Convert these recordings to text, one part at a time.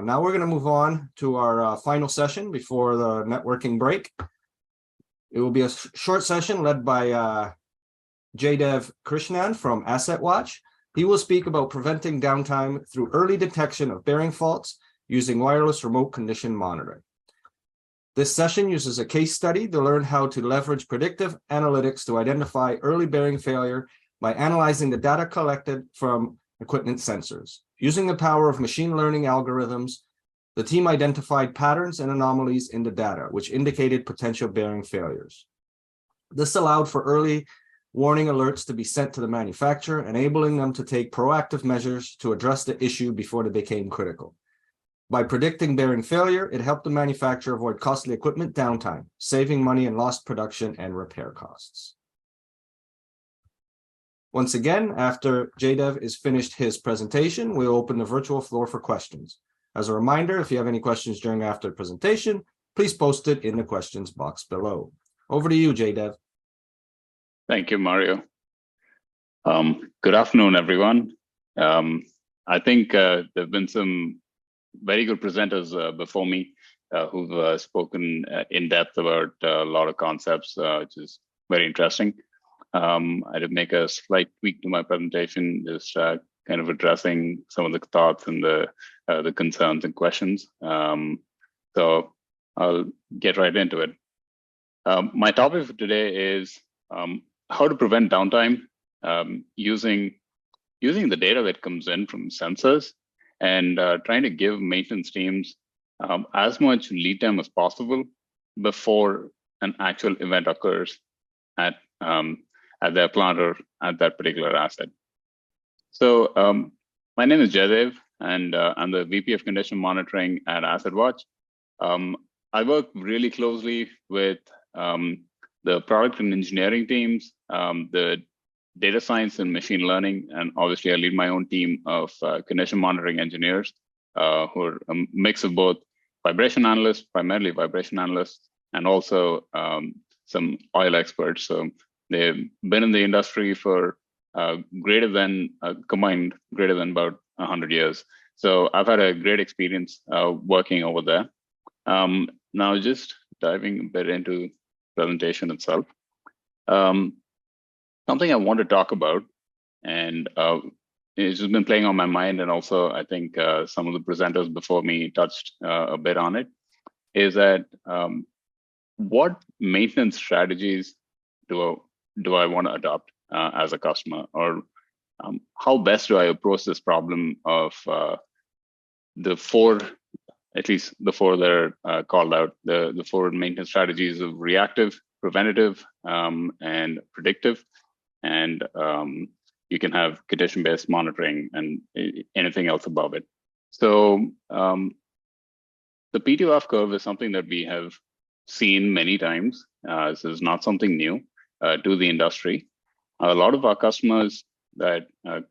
Now we're going to move on to our final session before the networking break. It will be a short session led by Jaydev Krishnan from Asset Watch. He will speak about preventing downtime through early detection of bearing faults using wireless remote condition monitoring. This session uses a case study to learn how to leverage predictive analytics to identify early bearing failure by analyzing the data collected from equipment sensors. Using the power of machine learning algorithms, the team identified patterns and anomalies in the data, which indicated potential bearing failures. This allowed for early warning alerts to be sent to the manufacturer, enabling them to take proactive measures to address the issue before they became critical. By predicting bearing failure, it helped the manufacturer avoid costly equipment downtime, saving money in lost production and repair costs. Once again, after Jaydev is finished his presentation, we'll open the virtual floor for questions. As a reminder, if you have any questions during or after the presentation, please post it in the questions box below. Over to you, Jaydev. Thank you, Mario. Good afternoon, everyone. I think there have been some very good presenters before me who've spoken in depth about a lot of concepts, which is very interesting. I did make a slight tweak to my presentation, just kind of addressing some of the thoughts and the concerns and questions. So I'll get right into it. My topic for today is how to prevent downtime using the data that comes in from sensors and trying to give maintenance teams as much lead time as possible before an actual event occurs at their plant or at that particular asset. So my name is Jaydev, and I'm the VP of Condition Monitoring at Asset Watch. I work really closely with the product and engineering teams, the data science and machine learning, and obviously I lead my own team of condition monitoring engineers who are a mix of both vibration analysts, primarily vibration analysts, and also some oil experts. So they've been in the industry for combined greater than about 100 years. So I've had a great experience working over there. Now just diving a bit into the presentation itself. Something I want to talk about, and it's just been playing on my mind, and also I think some of the presenters before me touched a bit on it, is that what maintenance strategies do I want to adopt as a customer, or how best do I approach this problem of the four, at least the four that are called out, the four maintenance strategies of reactive, preventative, and predictive. And you can have condition-based monitoring and anything else above it. So the P2F curve is something that we have seen many times. This is not something new to the industry. A lot of our customers that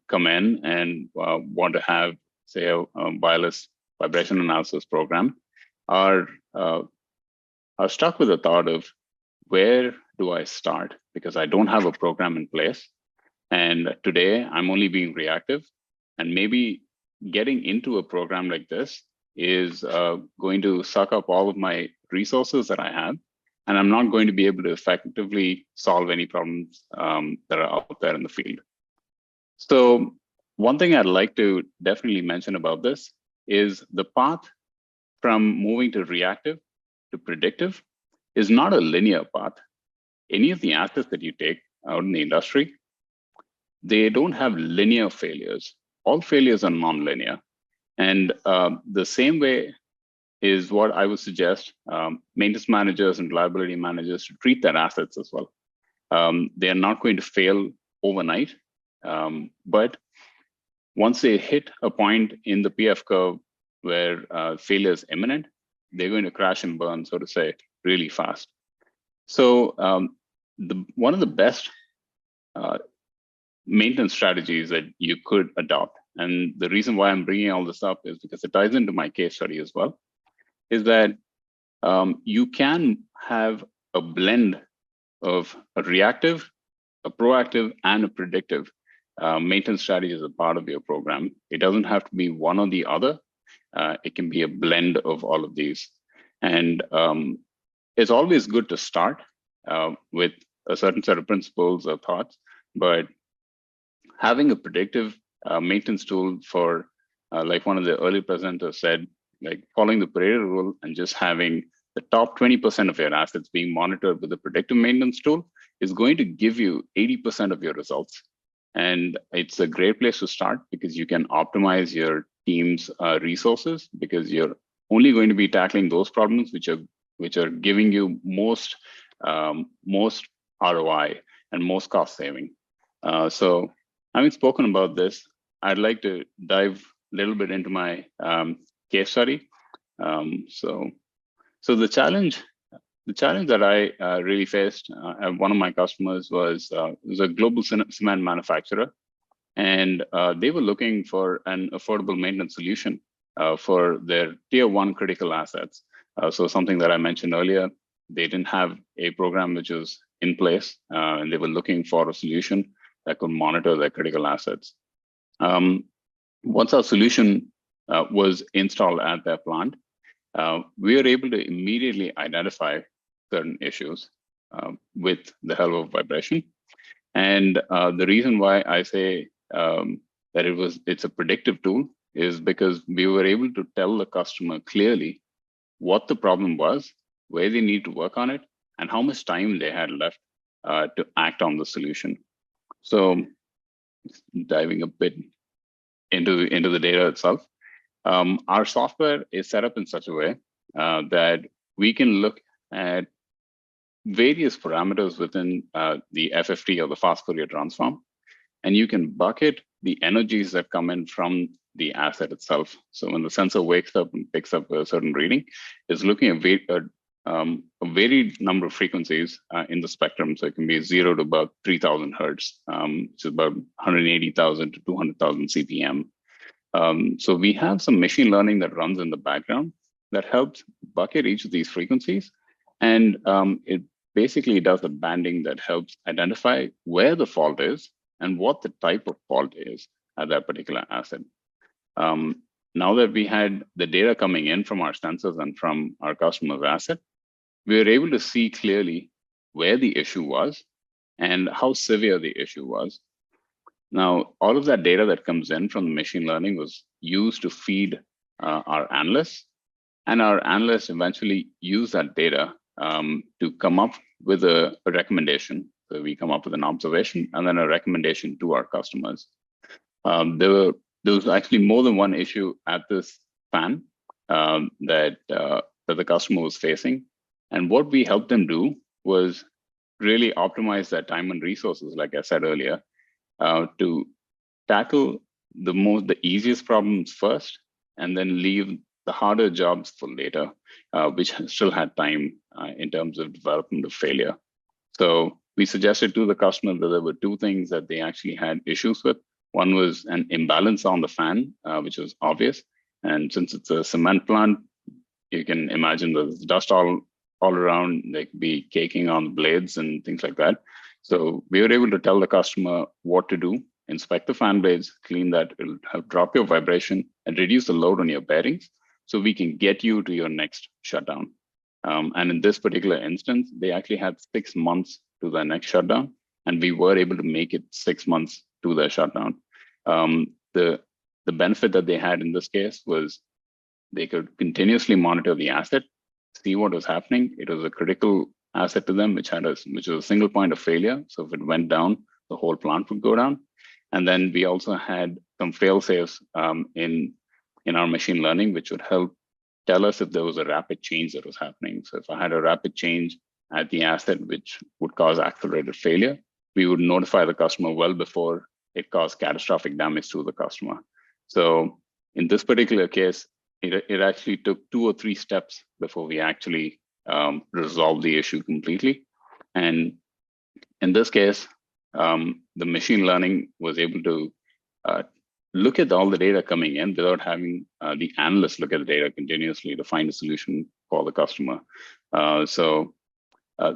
come in and want to have, say, a wireless vibration analysis program are stuck with the thought of, where do I start? Because I don't have a program in place. And today I'm only being reactive. And maybe getting into a program like this is going to suck up all of my resources that I have. And I'm not going to be able to effectively solve any problems that are out there in the field. So one thing I'd like to definitely mention about this is the path from moving to reactive to predictive is not a linear path. Any of the assets that you take out in the industry, they don't have linear failures. All failures are non-linear. And the same way is what I would suggest maintenance managers and reliability managers to treat their assets as well. They are not going to fail overnight, but once they hit a point in the PF curve where failure is imminent, they're going to crash and burn, so to say, really fast. So one of the best maintenance strategies that you could adopt, and the reason why I'm bringing all this up is because it ties into my case study as well, is that you can have a blend of a reactive, a proactive, and a predictive maintenance strategy as a part of your program. It doesn't have to be one or the other. it can be a blend of all of these. And it's always good to start with a certain set of principles or thoughts, but having a predictive maintenance tool for, like one of the early presenters said, like following the Pareto rule and just having the top 20% of your assets being monitored with a predictive maintenance tool is going to give you 80% of your results. And it's a great place to start because you can optimize your team's resources, because you're only going to be tackling those problems which are giving you most ROI and most cost saving. So having spoken about this, I'd like to dive a little bit into my case study. So the challenge that I really faced at one of my customers was a global cement manufacturer, and they were looking for an affordable maintenance solution for their tier 1 critical assets. So something that I mentioned earlier, they didn't have a program which was in place, and they were looking for a solution that could monitor their critical assets. Once our solution was installed at their plant, we were able to immediately identify certain issues with the help of vibration. And the reason why I say that it's a predictive tool is because we were able to tell the customer clearly what the problem was, where they need to work on it, and how much time they had left to act on the solution. So diving a bit into the data itself, our software is set up in such a way that we can look at various parameters within the FFT or the fast Fourier transform, and you can bucket the energies that come in from the asset itself. So when the sensor wakes up and picks up a certain reading, it's looking at a varied number of frequencies in the spectrum. So it can be 0 to about 3,000 hertz, which is about 180,000 to 200,000 CPM. So we have some machine learning that runs in the background that helps bucket each of these frequencies. And it basically does a banding that helps identify where the fault is and what the type of fault is at that particular asset. Now that we had the data coming in from our sensors and from our customer's asset, we were able to see clearly where the issue was and how severe the issue was. Now, all of that data that comes in from the machine learning was used to feed our analysts, and our analysts eventually use that data to come up with a recommendation. So we come up with an observation and then a recommendation to our customers. There was actually more than one issue at this fan that the customer was facing. And what we helped them do was really optimize their time and resources, like I said earlier, to tackle the easiest problems first, and then leave the harder jobs for later, which still had time in terms of development of failure. So we suggested to the customer that there were two things that they actually had issues with. One was an imbalance on the fan, which was obvious. And since it's a cement plant, you can imagine there's dust all around. They could be caking on the blades and things like that. So we were able to tell the customer what to do: inspect the fan blades, clean that. It'll help drop your vibration and reduce the load on your bearings, so we can get you to your next shutdown. And in this particular instance, they actually had 6 months to their next shutdown, and we were able to make it 6 months to their shutdown. The benefit that they had in this case was they could continuously monitor the asset, see what was happening. It was a critical asset to them, which was a single point of failure. So if it went down, the whole plant would go down. And then we also had some fail safes in our machine learning, which would help tell us if there was a rapid change that was happening. So if I had a rapid change at the asset, which would cause accelerated failure, we would notify the customer well before it caused catastrophic damage to the customer. So in this particular case, it actually took 2 or 3 steps before we actually resolved the issue completely. And in this case, the machine learning was able to look at all the data coming in without having the analyst look at the data continuously to find a solution for the customer. So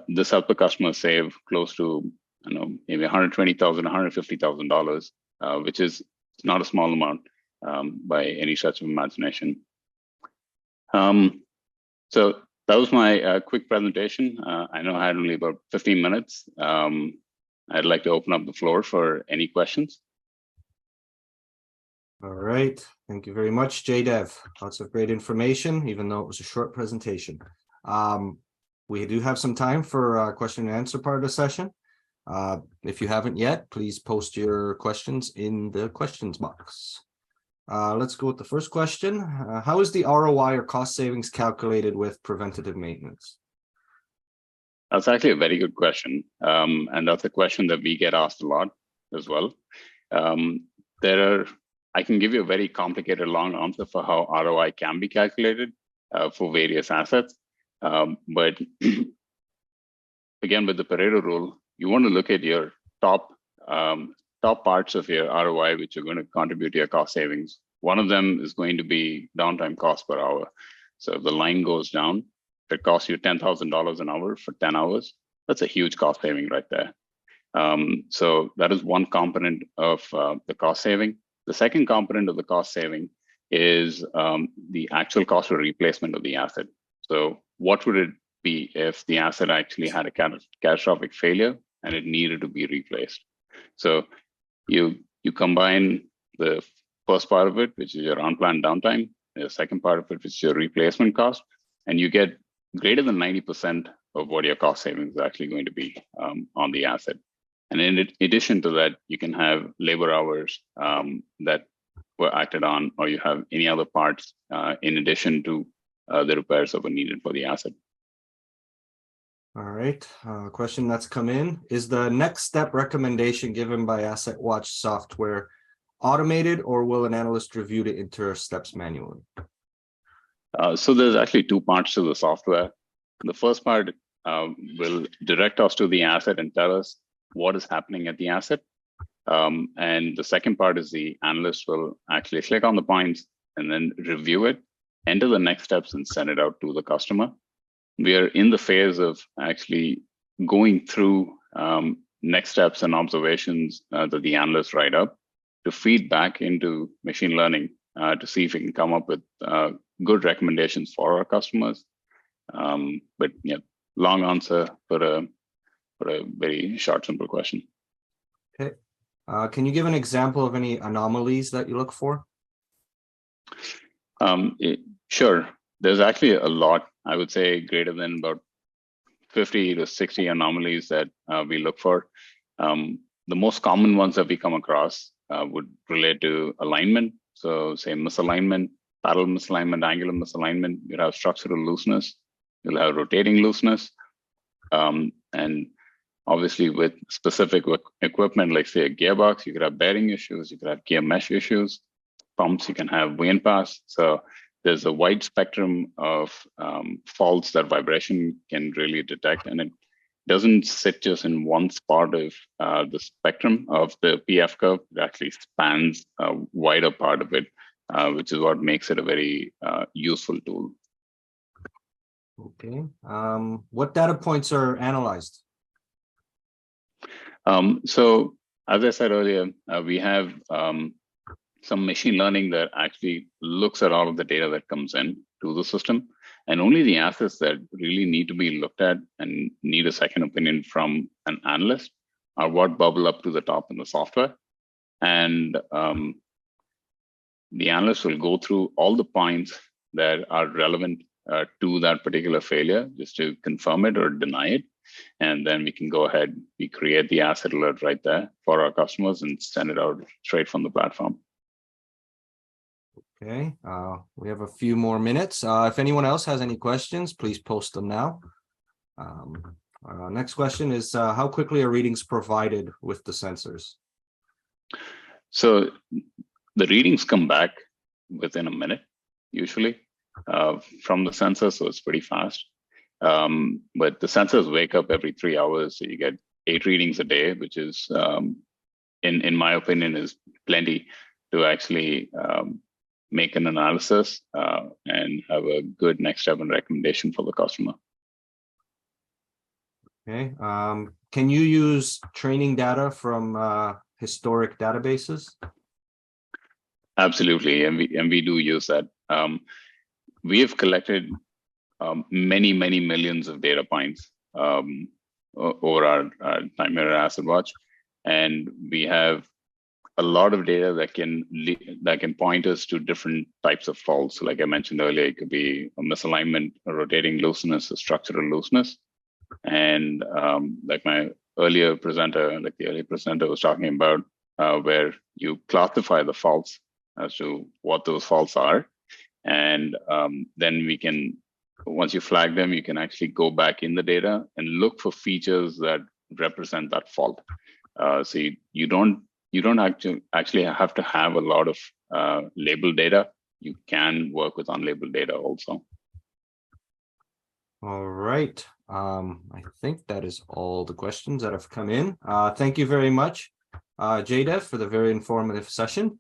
this helped the customer save close to, maybe $120,000, $150,000, which is not a small amount by any stretch of imagination. So that was my quick presentation. I know I had only about 15 minutes. I'd like to open up the floor for any questions. All right. Thank you very much, JDev. Lots of great information, even though it was a short presentation. We do have some time for question and answer part of the session. If you haven't yet, please post your questions in the questions box. Let's go with the first question. How is the ROI or cost savings calculated with preventative maintenance? That's actually a very good question. And that's a question that we get asked a lot as well. I can give you a very complicated long answer for how ROI can be calculated for various assets. But again, with the Pareto rule, you want to look at your top parts of your ROI, which are going to contribute to your cost savings. One of them is going to be downtime cost per hour. So if the line goes down, if it costs you $10,000 an hour for 10 hours, that's a huge cost saving right there. So that is one component of the cost saving. The second component of the cost saving is the actual cost of replacement of the asset. So what would it be if the asset actually had a catastrophic failure and it needed to be replaced? So you combine the first part of it, which is your unplanned downtime, the second part of it, which is your replacement cost, and you get greater than 90% of what your cost savings is actually going to be on the asset. And in addition to that, you can have labor hours that were acted on, or you have any other parts in addition to the repairs that were needed for the asset. All right. Question that's come in. Is the next step recommendation given by Asset Watch software automated, or will an analyst review to enter steps manually? So there's actually two parts to the software. The first part will direct us to the asset and tell us what is happening at the asset. And the second part is the analyst will actually click on the points and then review it, enter the next steps, and send it out to the customer. We are in the phase of actually going through next steps and observations that the analysts write up to feed back into machine learning to see if we can come up with good recommendations for our customers. But yeah, long answer for a very short, simple question. Okay. Can you give an example of any anomalies that you look for? Sure. There's actually a lot, I would say greater than about 50 to 60 anomalies that we look for. The most common ones that we come across would relate to alignment. So say misalignment, parallel misalignment, angular misalignment. You'll have structural looseness. You'll have rotating looseness. And obviously with specific equipment, like say a gearbox, you could have bearing issues, you could have gear mesh issues. Pumps, you can have wind pass. So there's a wide spectrum of faults that vibration can really detect, and it doesn't sit just in one spot of the spectrum of the PF curve. It actually spans a wider part of it, which is what makes it a very useful tool. Okay. What data points are analyzed? So as I said earlier, we have some machine learning that actually looks at all of the data that comes in to the system, and only the assets that really need to be looked at and need a second opinion from an analyst are what bubble up to the top in the software. And the analyst will go through all the points that are relevant to that particular failure just to confirm it or deny it. And then we can go ahead, we create the asset alert right there for our customers and send it out straight from the platform. Okay, we have a few more minutes. If anyone else has any questions, please post them now. Next question is, how quickly are readings provided with the sensors? So the readings come back within a minute, usually, from the sensor, so it's pretty fast. But the sensors wake up every 3 hours, so you get 8 readings a day, which is, in my opinion, is plenty to actually make an analysis and have a good next step and recommendation for the customer. Okay. Can you use training data from historic databases? Absolutely, and we do use that. we have collected many millions of data points over our time mirror asset watch, and we have a lot of data that can point us to different types of faults. Like I mentioned earlier, it could be a misalignment, a rotating looseness, a structural looseness, and like the earlier presenter was talking about, where you classify the faults as to what those faults are, and then we can, once you flag them, you can actually go back in the data and look for features that represent that fault. So you don't actually have to have a lot of labeled data. You can work with unlabeled data also. All right. I think that is all the questions that have come in. Thank you very much, JDev, for the very informative session.